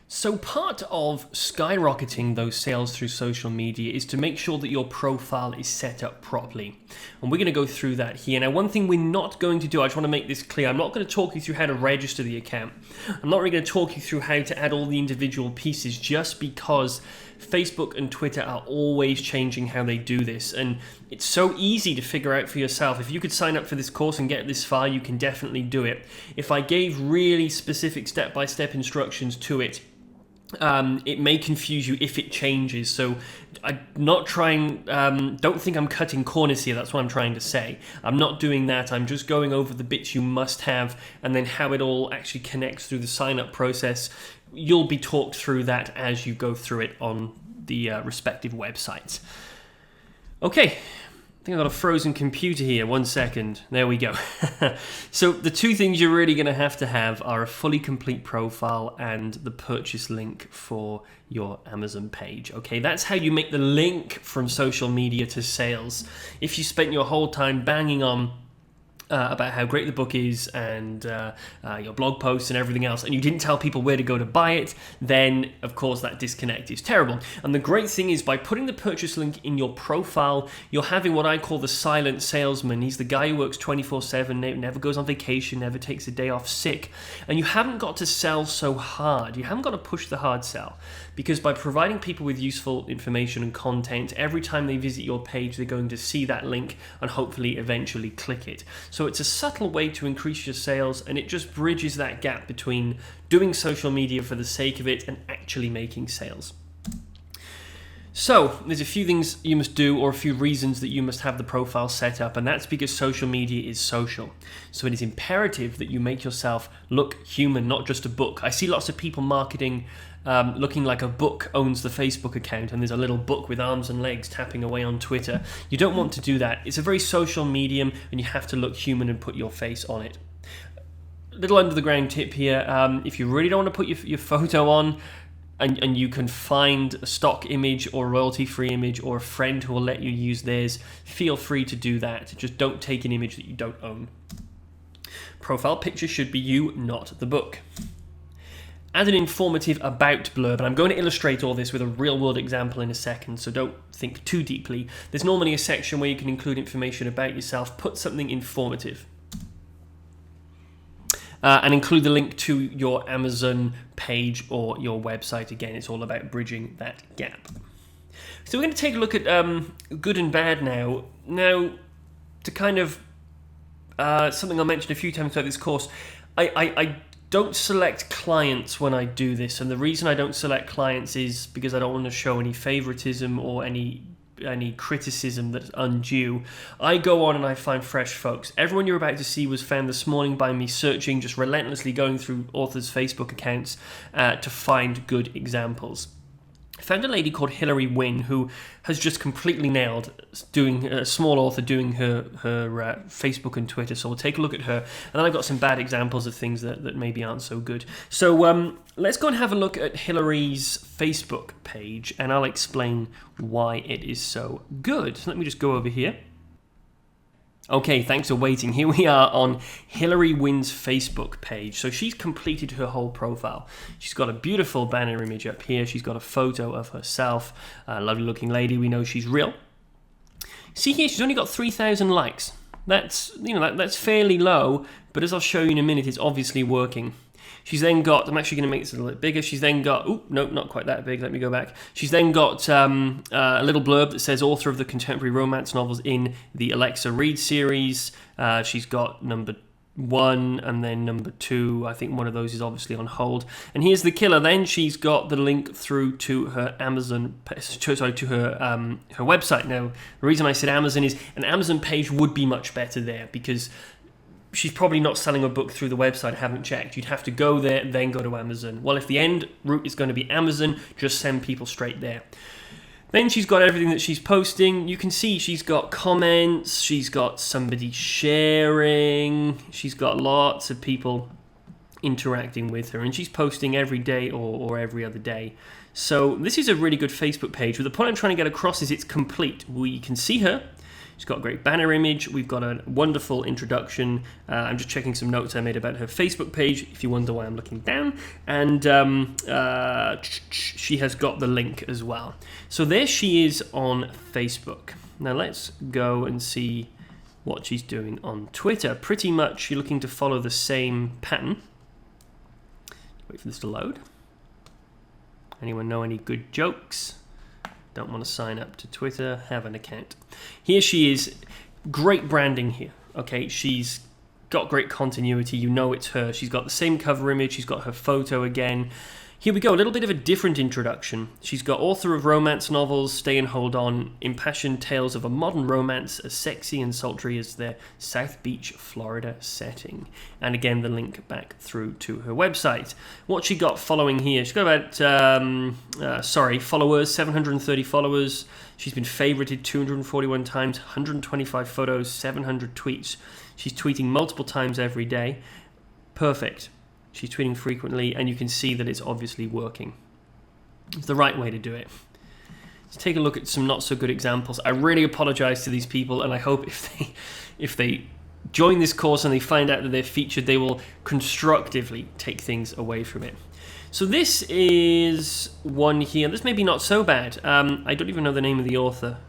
So part of skyrocketing those sales through social media is to make sure that your profile is set up properly. And we're going to go through that here. Now, one thing we're not going to do, I just want to make this clear, I'm not going to talk you through how to register the account. I'm not really going to talk you through how to add all the individual pieces, just because Facebook and Twitter are always changing how they do this. And it's so easy to figure out for yourself. If you could sign up for this course and get this far, you can definitely do it. If I gave really specific step-by-step instructions to it, it may confuse you if it changes. So I'm not trying, don't think I'm cutting corners here, that's what I'm trying to say. I'm not doing that, I'm just going over the bits you must have and then how it all actually connects through the sign-up process. You'll be talked through that as you go through it on the respective websites. Okay. I think I've got a frozen computer here. 1 second. There we go. So the two things you're really going to have are a fully complete profile and the purchase link for your Amazon page. Okay, that's how you make the link from social media to sales. If you spent your whole time banging on about how great the book is and your blog posts and everything else, and you didn't tell people where to go to buy it, then of course that disconnect is terrible. And the great thing is, by putting the purchase link in your profile, you're having what I call the silent salesman. He's the guy who works 24/7, never goes on vacation, never takes a day off sick, and you haven't got to sell so hard. You haven't got to push the hard sell, because by providing people with useful information and content, every time they visit your page, they're going to see that link and hopefully eventually click it. So it's a subtle way to increase your sales, and it just bridges that gap between doing social media for the sake of it and actually making sales. So there's a few things you must do, or a few reasons that you must have the profile set up, and that's because social media is social. So it is imperative that you make yourself look human, not just a book. I see lots of people marketing looking like a book owns the Facebook account, and there's a little book with arms and legs tapping away on Twitter. You don't want to do that. It's a very social medium, and you have to look human and put your face on it. Little under the ground tip here, if you really don't want to put your photo on, and you can find a stock image or royalty-free image or a friend who will let you use theirs, feel free to do that. Just don't take an image that you don't own. Profile picture should be you, not the book. Add an informative about blurb, and I'm going to illustrate all this with a real-world example in a second, so don't think too deeply. There's normally a section where you can include information about yourself. Put something informative. And include the link to your Amazon page or your website. Again, it's all about bridging that gap. So we're going to take a look at good and bad now. Now, to kind of something I mentioned a few times throughout this course, I don't select clients when I do this, and the reason I don't select clients is because I don't want to show any favoritism or any criticism that's undue. I go on and I find fresh folks. Everyone you're about to see was found this morning by me searching, just relentlessly going through authors' Facebook accounts to find good examples. I found a lady called Hilary Wynn who has just completely nailed doing a small author doing her Facebook and Twitter. So we'll take a look at her, and then I've got some bad examples of things that maybe aren't so good. So let's go and have a look at Hilary's Facebook page, and I'll explain why it is so good. So let me just go over here. Okay, thanks for waiting. Here we are on Hilary Wynn's Facebook page. So she's completed her whole profile. She's got a beautiful banner image up here. She's got a photo of herself. A lovely looking lady. We know she's real. See here, she's only got 3,000 likes. That's fairly low, but as I'll show you in a minute, it's obviously working. She's then got, I'm actually going to make this a little bit bigger. She's then got, no, not quite that big. Let me go back. She's then got a little blurb that says author of the contemporary romance novels in the Alexa Read series. She's got number 1 and then number 2. I think one of those is obviously on hold. And here's the killer. Then she's got the link through to her Amazon, to her website. Now, the reason I said Amazon is an Amazon page would be much better there, because she's probably not selling a book through the website. I haven't checked. You'd have to go there, then go to Amazon. Well, if the end route is going to be Amazon, just send people straight there. Then she's got everything that she's posting. You can see she's got comments. She's got somebody sharing. She's got lots of people interacting with her. And she's posting every day or every other day. So this is a really good Facebook page. But the point I'm trying to get across is it's complete. We can see her. She's got a great banner image. We've got a wonderful introduction. I'm just checking some notes I made about her Facebook page, if you wonder why I'm looking down. And she has got the link as well. So there she is on Facebook. Now let's go and see what she's doing on Twitter. Pretty much you're looking to follow the same pattern. Wait for this to load. Anyone know any good jokes? Don't want to sign up to Twitter, have an account. Here she is, great branding here. Okay, she's got great continuity, you know it's her. She's got the same cover image, she's got her photo again. Here we go, a little bit of a different introduction. She's got author of romance novels, Stay and Hold On, impassioned tales of a modern romance as sexy and sultry as their South Beach, Florida setting. And again, the link back through to her website. What she got following here, she's got about, followers, 730 followers. She's been favorited 241 times, 125 photos, 700 tweets. She's tweeting multiple times every day. Perfect. She's tweeting frequently, and you can see that it's obviously working. It's the right way to do it. Let's take a look at some not so good examples. I really apologize to these people, and I hope if they join this course and they find out that they're featured, they will constructively take things away from it. So this is one here. This may be not so bad. I don't even know the name of the author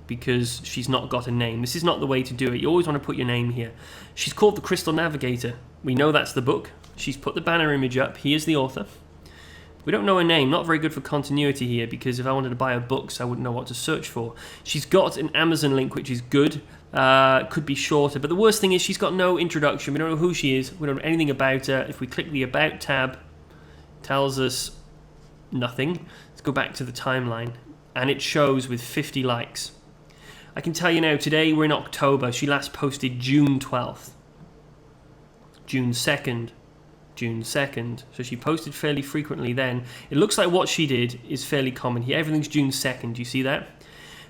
because she's not got a name. This is not the way to do it. You always want to put your name here. She's called The Crystal Navigator. We know that's the book. She's put the banner image up. He is the author. We don't know her name. Not very good for continuity here, because if I wanted to buy her books, I wouldn't know what to search for. She's got an Amazon link, which is good. Could be shorter, but the worst thing is she's got no introduction. We don't know who she is. We don't know anything about her. If we click the About tab, it tells us nothing. Let's go back to the timeline, and it shows with 50 likes. I can tell you now, today we're in October. She last posted June 12th. June 2nd. June 2nd. So she posted fairly frequently then. It looks like what she did is fairly common here. Everything's June 2nd. Do you see that?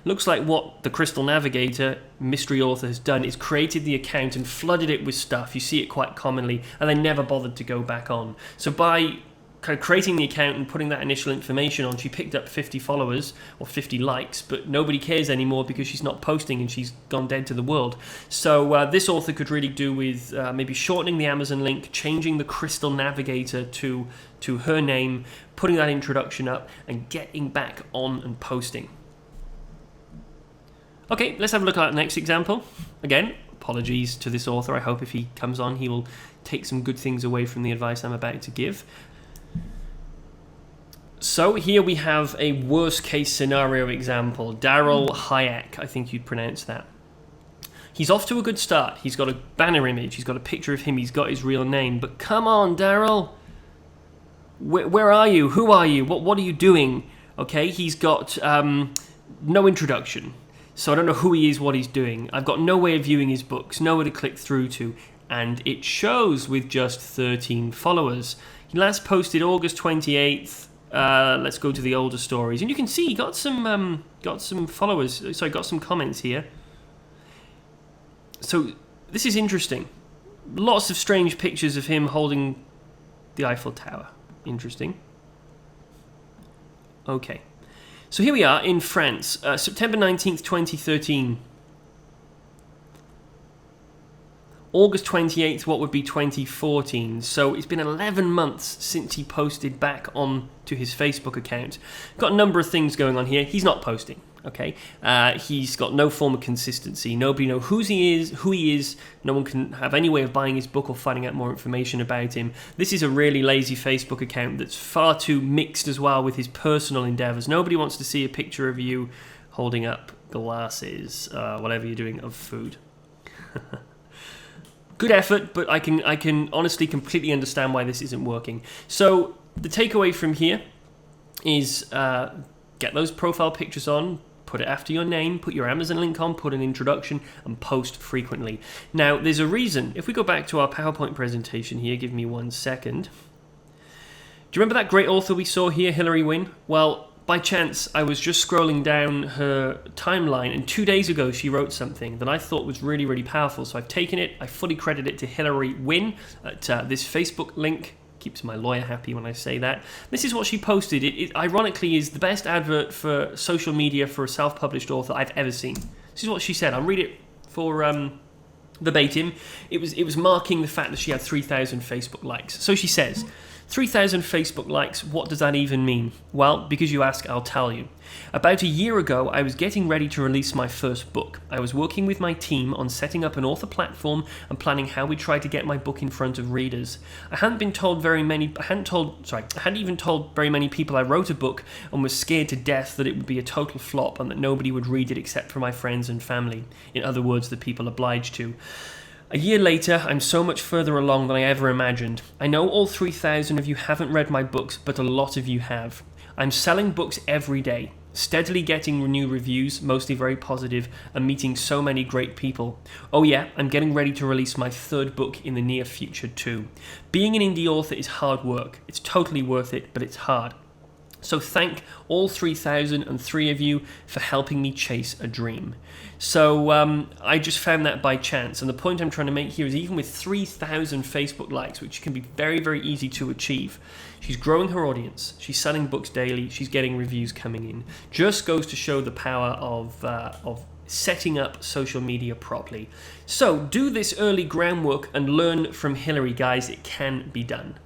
Looks like what the Crystal Navigator mystery author has done is created the account and flooded it with stuff. You see it quite commonly, and they never bothered to go back on. So by kind of creating the account and putting that initial information on, she picked up 50 followers or 50 likes, but nobody cares anymore because she's not posting and she's gone dead to the world. So this author could really do with maybe shortening the Amazon link, changing the Crystal Navigator to her name, putting that introduction up, and getting back on and posting. Okay, let's have a look at the next example. Again, apologies to this author. I hope if he comes on, he will take some good things away from the advice I'm about to give. So here we have a worst case scenario example. Daryl Hayek, I think you'd pronounce that. He's off to a good start. He's got a banner image. He's got a picture of him. He's got his real name. But come on, Daryl. Where are you? Who are you? What are you doing? Okay, he's got no introduction. So I don't know who he is, what he's doing. I've got no way of viewing his books, nowhere to click through to. And it shows with just 13 followers. He last posted August 28th. Let's go to the older stories, and you can see he got some followers. Sorry, got some comments here. So this is interesting. Lots of strange pictures of him holding the Eiffel Tower. Interesting. Okay, so here we are in France, September 19th, 2013. August 28th, what would be 2014. So it's been 11 months since he posted back on to his Facebook account. Got a number of things going on here. He's not posting, okay? He's got no form of consistency. Nobody knows who he is. No one can have any way of buying his book or finding out more information about him. This is a really lazy Facebook account that's far too mixed as well with his personal endeavors. Nobody wants to see a picture of you holding up glasses, whatever you're doing, of food. Good effort, but I can honestly completely understand why this isn't working. So the takeaway from here is get those profile pictures on, put it after your name, put your Amazon link on, put an introduction, and post frequently. Now, there's a reason. If we go back to our PowerPoint presentation here, give me 1 second. Do you remember that great author we saw here, Hilary Wynne? Well, by chance, I was just scrolling down her timeline, and 2 days ago she wrote something that I thought was really, really powerful. So I've taken it, I fully credit it to Hilary Wynne at this Facebook link. Keeps my lawyer happy when I say that. This is what she posted. It ironically is the best advert for social media for a self-published author I've ever seen. This is what she said. I'll read it for verbatim. It was marking the fact that she had 3,000 Facebook likes. So she says, 3,000 Facebook likes, what does that even mean? Well, because you ask, I'll tell you. About a year ago, I was getting ready to release my first book. I was working with my team on setting up an author platform and planning how we try to get my book in front of readers. I hadn't even told very many people I wrote a book and was scared to death that it would be a total flop and that nobody would read it except for my friends and family. In other words, the people obliged to. A year later, I'm so much further along than I ever imagined. I know all 3,000 of you haven't read my books, but a lot of you have. I'm selling books every day, steadily getting new reviews, mostly very positive, and meeting so many great people. Oh yeah, I'm getting ready to release my third book in the near future too. Being an indie author is hard work. It's totally worth it, but it's hard. So thank all 3,003 of you for helping me chase a dream. So I just found that by chance. And the point I'm trying to make here is even with 3,000 Facebook likes, which can be very, very easy to achieve, she's growing her audience. She's selling books daily. She's getting reviews coming in. Just goes to show the power of setting up social media properly. So do this early groundwork and learn from Hilary, guys. It can be done.